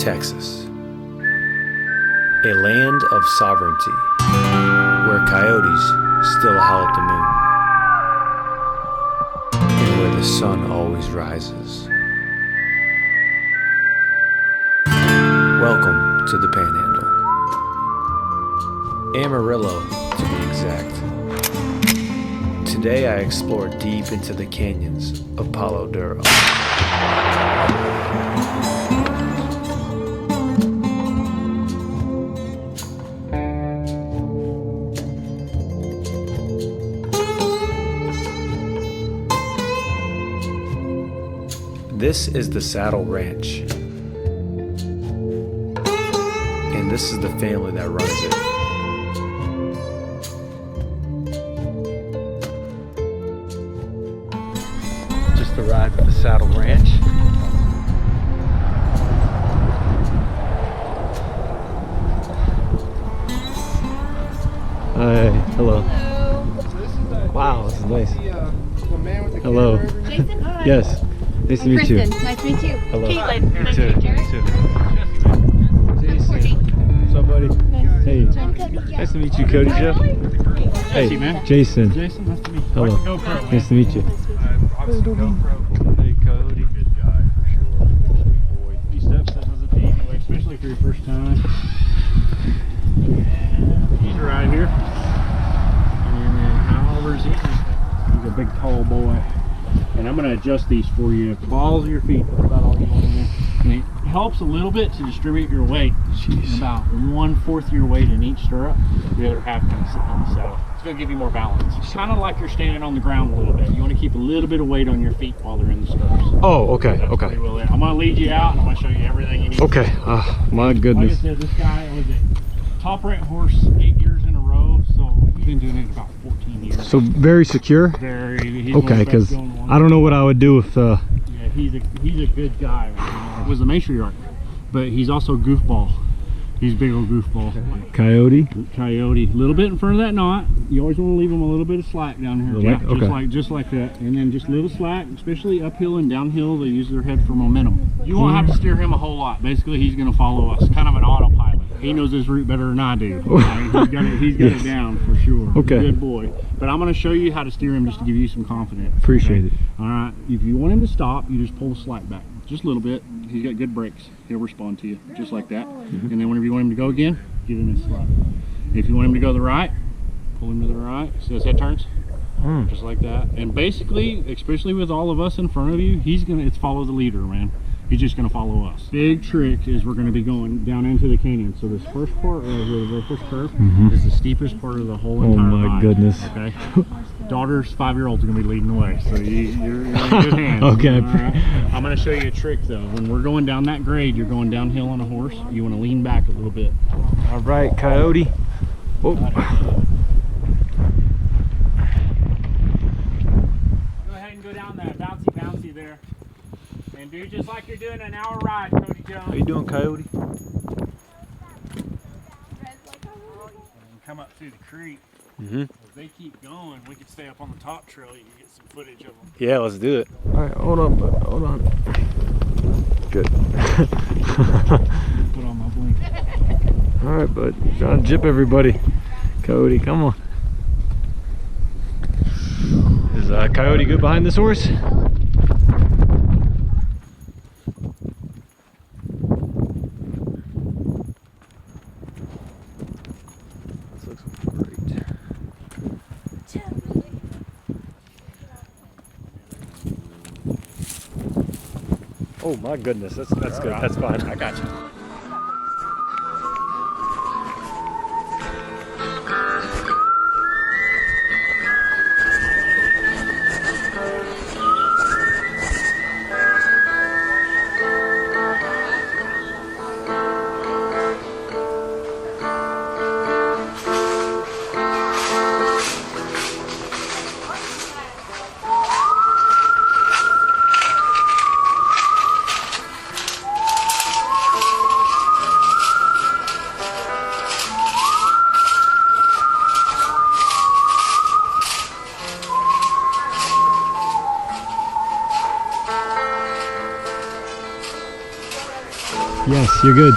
Texas, a land of sovereignty where coyotes still howl at the moon, and where the sun always rises. Welcome to the Panhandle, Amarillo to be exact. Today I explore deep into the canyons of Palo Duro. This is the Saddle Ranch, and this is the family that runs it. Just arrived at the Saddle Ranch. Hi, hello. Wow, this is nice. Hello. Jason? Yes. Nice to meet you. Kristen, nice to meet you. Hello. Caitlin, nice You to meet you. Jason. What's up, buddy? Hey. Nice to meet you, Cody Joe. Hey, man. Jason. Jason, nice to meet you. Hello. Nice to meet you. Hey, Cody. Good guy, for sure. Sweet boy. He steps in as a team, especially for your first time. He's right here. And then Oliver's easy. He's a big, tall boy. And I'm going to adjust these for you. The balls of your feet, that's about all you want in there. And it helps a little bit to distribute your weight. Jeez. About 1/4 your weight in each stirrup. The other half kind of sitting on the saddle. It's going to give you more balance. It's kind of like you're standing on the ground a little bit. You want to keep a little bit of weight on your feet while they're in the stirrups. Oh, okay, That's okay. pretty well there. I'm going to lead you out and I'm going to show you everything you need. Okay, my goodness. Like I said, this guy was a top rank horse 8 years in a row, so he's been doing it about 14 years. So very secure? He's Okay, because I don't know what I would do if... Yeah, he's a good guy. He was a matriarch, but he's also a goofball. He's a big old goofball. Coyote? Coyote. A little bit in front of that knot. You always want to leave him a little bit of slack down here. Yeah, okay. just like that. And then just a little slack, especially uphill and downhill. They use their head for momentum. You won't have to steer him a whole lot. Basically, he's going to follow us. Kind of an autopilot. He knows his route better than I do. He's got it down for sure. Okay. Good boy. But I'm going to show you how to steer him just to give you some confidence. Appreciate it. All right. If you want him to stop, you just pull the slack back. Just a little bit. He's got good brakes. He'll respond to you just like that. And then whenever you want him to go again, give him his slack. If you want him to go to the right, pull him to the right. See his head turns? Just like that. And basically, especially with all of us in front of you, it's follow the leader, man. He's just going to follow us. Big trick is we're going to be going down into the canyon. So this first part, the very first curve, is the steepest part of the whole entire ride. Oh my goodness. Okay. Daughter's 5-year-old's going to be leading the way, so you're in good hands. Okay. Right? I'm going to show you a trick though. When we're going down that grade, you're going downhill on a horse. You want to lean back a little bit. All right, Coyote. Oh. Go ahead and go down that bouncy there. And do just like you're doing an hour ride, Cody Jones. How you doing, Coyote? Come up through the creek. If they keep going, we could stay up on the top trail. You can get some footage of them. Yeah, let's do it. All right, hold on, bud. Hold on. Good. Put on my blink. All right, bud. Trying to jip everybody. Coyote, come on. Is Coyote good behind this horse? Oh my goodness, that's good. Right. That's fine. I got you. Yes, you're good.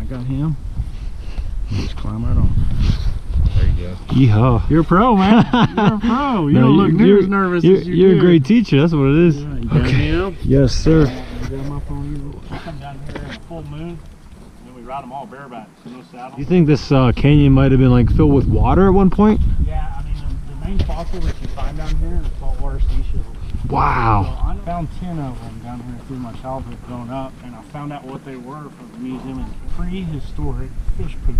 Got him. Just climb right on. There you go. Yeehaw. You're a pro, man. You're a pro. You don't look near as nervous as you You're did. a great teacher. That's what it is. Yeah, you got him? Yes, sir. We come down here in a full moon, and then we ride them all bareback, so no saddle. You think this canyon might have been like filled with water at one point? Yeah, I mean, the main fossil that you find down here is saltwater seashells. Wow. So I found 10 of them down here through my childhood growing up, and I found out what they were from the museum as prehistoric fish poop.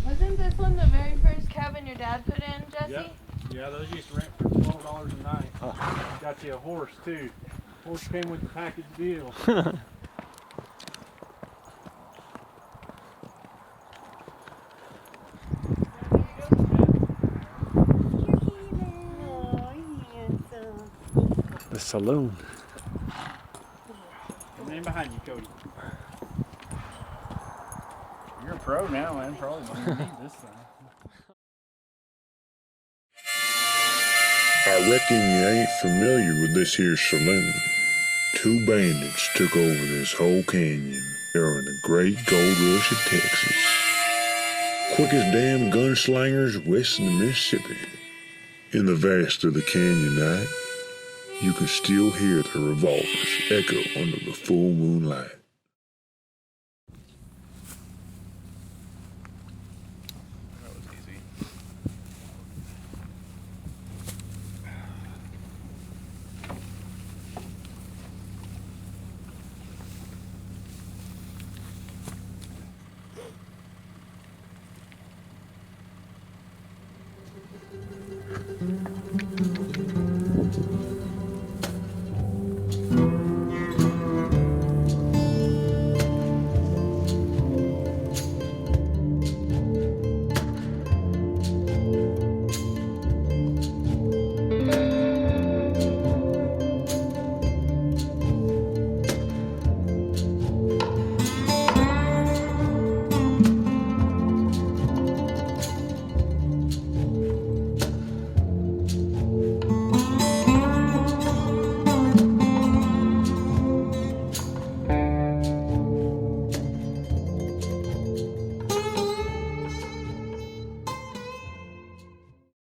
Wasn't this one the very first cabin your dad put in, Jesse? Yep. Yeah, those used to rent for $12 a night. Got you a horse too. Horse came with the package deal. The saloon. Man behind you, Cody. You're a pro now, man. Probably don't even need this thing. I reckon you ain't familiar with this here saloon. 2 bandits took over this whole canyon during the great gold rush of Texas. Quickest damn gunslingers west of the Mississippi. In the vast of the canyon night, you can still hear their revolvers echo under the full moonlight.